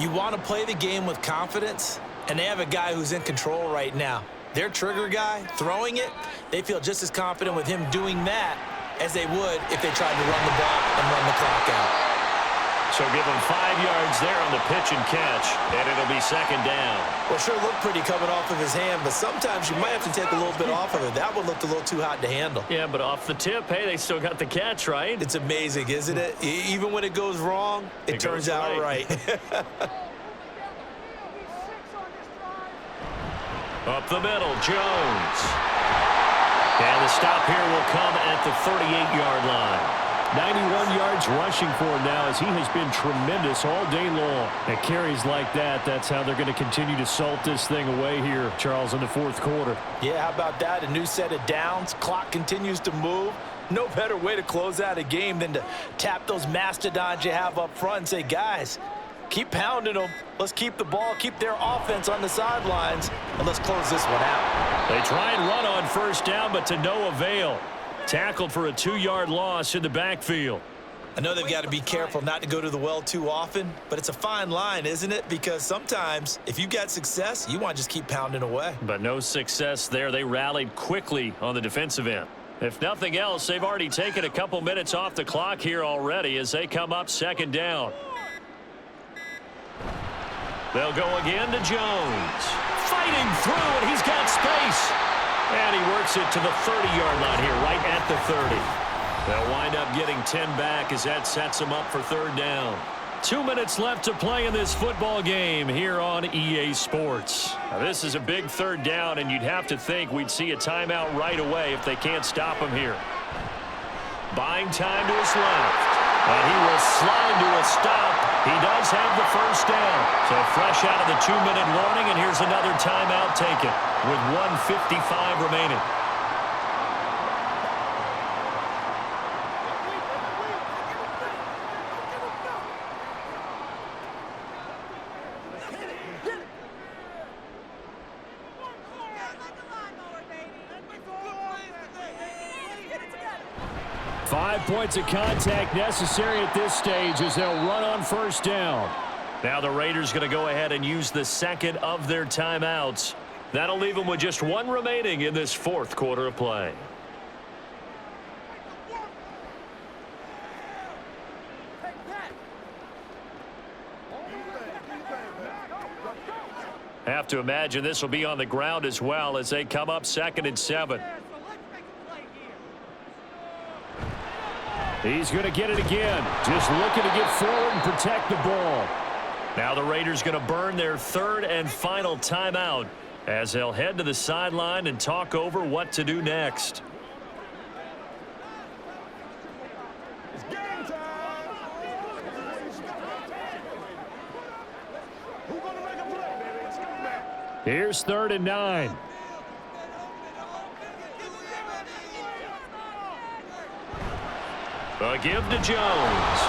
You want to play the game with confidence, and they have a guy who's in control right now. Their trigger guy, throwing it, they feel just as confident with him doing that as they would if they tried to run the ball and run the clock out. So give him 5 yards there on the pitch and catch, and it'll be 2nd down. Well, sure looked pretty coming off of his hand, but sometimes you might have to take a little bit off of it. That one looked a little too hot to handle. Yeah, but off the tip, hey, they still got the catch, right? It's amazing, isn't it? Even when it goes wrong, it turns out right. Up the middle, Jones. And the stop here will come at the 38-yard line. 91 yards rushing for him now as he has been tremendous all day long. At carries like that, that's how they're going to continue to salt this thing away here, Charles, in the 4th quarter. Yeah, how about that? A new set of downs. Clock continues to move. No better way to close out a game than to tap those mastodons you have up front and say, guys, keep pounding them. Let's keep the ball, keep their offense on the sidelines, and let's close this one out. They try and run on 1st down, but to no avail. Tackled for a 2-yard loss in the backfield. I know they've got to be careful not to go to the well too often, but it's a fine line, isn't it? Because sometimes if you got success, you want to just keep pounding away. But no success there. They rallied quickly on the defensive end. If nothing else, they've already taken a couple minutes off the clock here already as they come up 2nd down. They'll go again to Jones. Fighting through, and he's got space. And he works it to the 30-yard line here, right at the 30. They'll wind up getting 10 back as that sets them up for 3rd down. 2 minutes left to play in this football game here on EA Sports. Now, this is a big 3rd down, and you'd have to think we'd see a timeout right away if they can't stop him here. Buying time to his left. And he will slide to a stop. He does have the first down. So fresh out of the 2-minute warning, and here's another timeout taken with 1:55 remaining. Points of contact necessary at this stage as they'll run on first down. Now the Raiders going to go ahead and use the second of their timeouts. That'll leave them with just one remaining in this fourth quarter of play. Have to imagine this will be on the ground as well as they come up 2nd and 7. He's going to get it again. Just looking to get forward and protect the ball. Now the Raiders going to burn their third and final timeout as they'll head to the sideline and talk over what to do next. It's game time. Who's going to make a play, baby? It's coming back. Here's 3rd and 9. A give to Jones.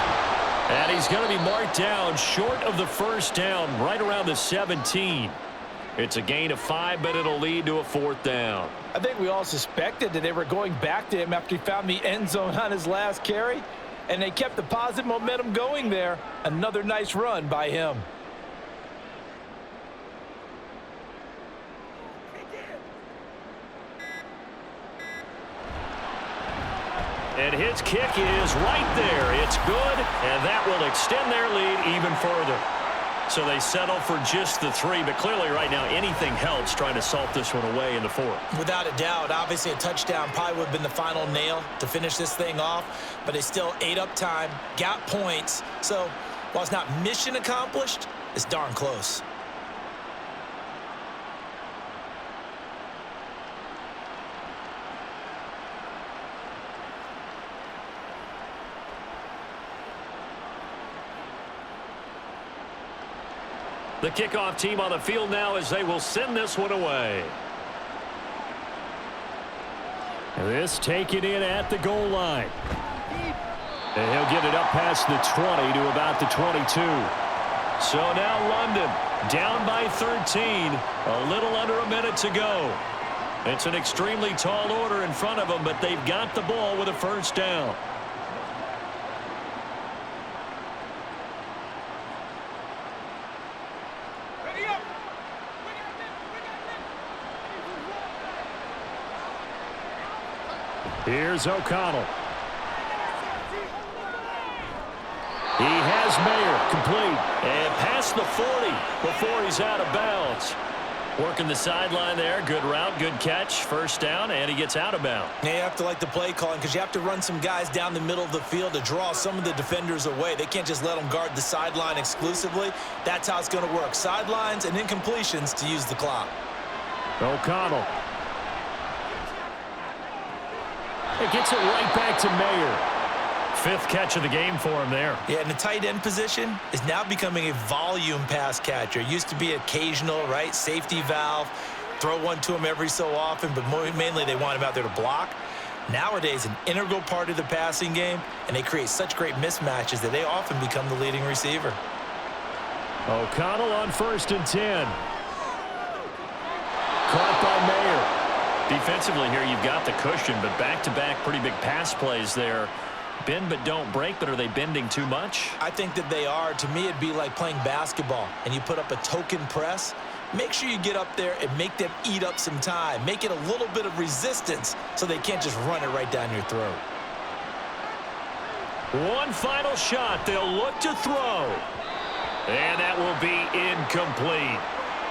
And he's going to be marked down short of the first down, right around the 17. It's a gain of 5, but it'll lead to a 4th down. I think we all suspected that they were going back to him after he found the end zone on his last carry, and they kept the positive momentum going there. Another nice run by him. And his kick is right there. It's good, and that will extend their lead even further. So they settle for just the 3, but clearly right now anything helps trying to salt this one away in the 4th. Without a doubt, obviously a touchdown probably would have been the final nail to finish this thing off, but they still ate up time, got points. So while it's not mission accomplished, it's darn close. The kickoff team on the field now as they will send this one away. This taken in at the goal line. And he'll get it up past the 20 to about the 22. So now London down by 13. A little under a minute to go. It's an extremely tall order in front of them, but they've got the ball with a first down. Here's O'Connell. He has Mayer complete. And past the 40 before he's out of bounds. Working the sideline there. Good route, good catch. First down, and he gets out of bounds. Yeah, you have to like the play calling because you have to run some guys down the middle of the field to draw some of the defenders away. They can't just let them guard the sideline exclusively. That's how it's going to work. Sidelines and incompletions to use the clock. O'Connell. It gets it right back to Mayer. 5th catch of the game for him there. Yeah, and the tight end position is now becoming a volume pass catcher. It used to be occasional, right? Safety valve, throw one to him every so often, but mainly they want him out there to block. Nowadays, an integral part of the passing game, and they create such great mismatches that they often become the leading receiver. O'Connell on 1st and 10. Caught by Mayer. Defensively here, you've got the cushion, but back-to-back pretty big pass plays there. Bend but don't break, but are they bending too much? I think that they are. To me, it'd be like playing basketball, and you put up a token press. Make sure you get up there and make them eat up some time. Make it a little bit of resistance so they can't just run it right down your throat. One final shot. They'll look to throw. And that will be incomplete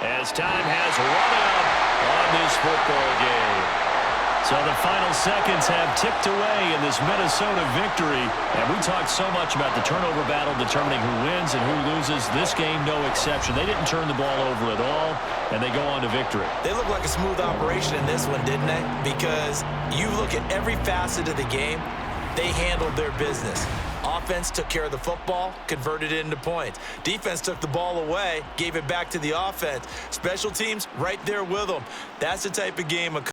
as time has run out on this football game. So the final seconds have ticked away in this Minnesota victory. And we talked so much about the turnover battle determining who wins and who loses. This game, no exception. They didn't turn the ball over at all, and they go on to victory. They look like a smooth operation in this one, didn't they? Because you look at every facet of the game, they handled their business. Offense took care of the football, converted it into points. Defense took the ball away, gave it back to the offense. Special teams right there with them. That's the type of game